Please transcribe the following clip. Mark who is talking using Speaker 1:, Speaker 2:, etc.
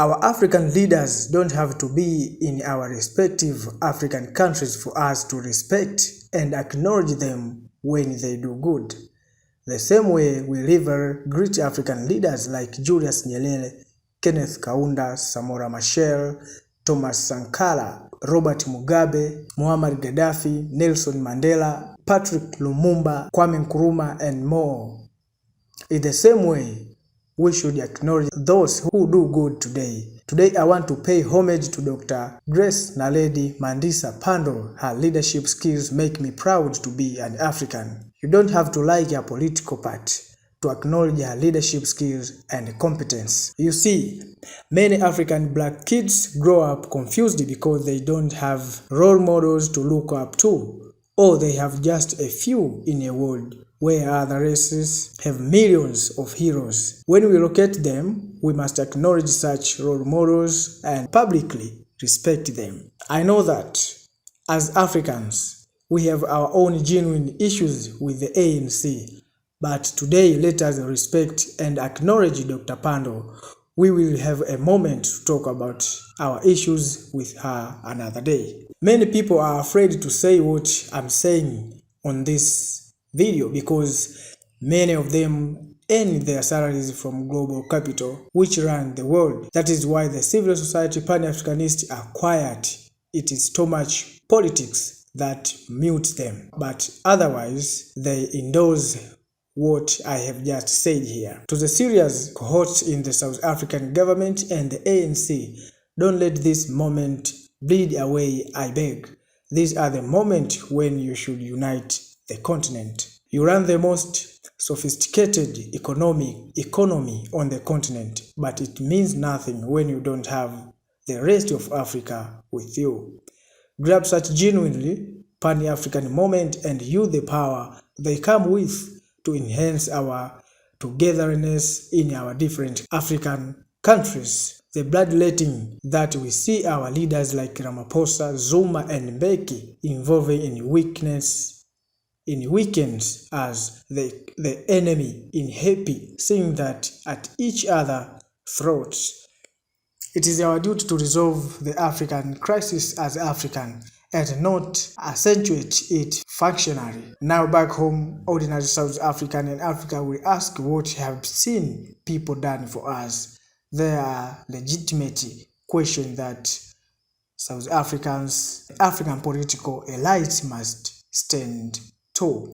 Speaker 1: Our African leaders don't have to be in our respective African countries for us to respect and acknowledge them when they do good. The same way we revere great African leaders like Julius Nyerere, Kenneth Kaunda, Samora Machel, Thomas Sankara, Robert Mugabe, Muammar Gaddafi, Nelson Mandela, Patrick Lumumba, Kwame Nkrumah, and more. In the same way, we should acknowledge those who do good today. Today, I want to pay homage to Dr. Grace Naledi Mandisa Pandor. Her leadership skills make me proud to be an African. You don't have to like her political party to acknowledge her leadership skills and competence. You see, many African black kids grow up confused because they don't have role models to look up to, or they have just a few in a world where other races have millions of heroes. When we locate them, we must acknowledge such role models and publicly respect them. I know that as Africans, we have our own genuine issues with the ANC, but today let us respect and acknowledge Dr. Pandor. We will have a moment to talk about our issues with her another day. Many people are afraid to say what I'm saying on this video because many of them earn their salaries from global capital which run the world. That is why the civil society Pan-Africanists are quiet. It is too much politics that mutes them, but otherwise they endorse what I have just said here. To the serious cohorts in the South African government and the ANC, don't let this moment bleed away, I beg. These are the moments when you should unite the continent. You run the most sophisticated economy on the continent, but it means nothing when you don't have the rest of Africa with you. Grab such genuinely Pan-African moment and use the power they come with to enhance our togetherness in our different African countries. The bloodletting that we see our leaders like Ramaphosa, Zuma, and Mbeki involving in weekends as the enemy in happy, seeing that at each other's throats. It is our duty to resolve the African crisis as African and not accentuate it functionally. Now back home, ordinary South African and Africa will ask what have seen people done for us. There are legitimate questions that South African political elites must stand tall.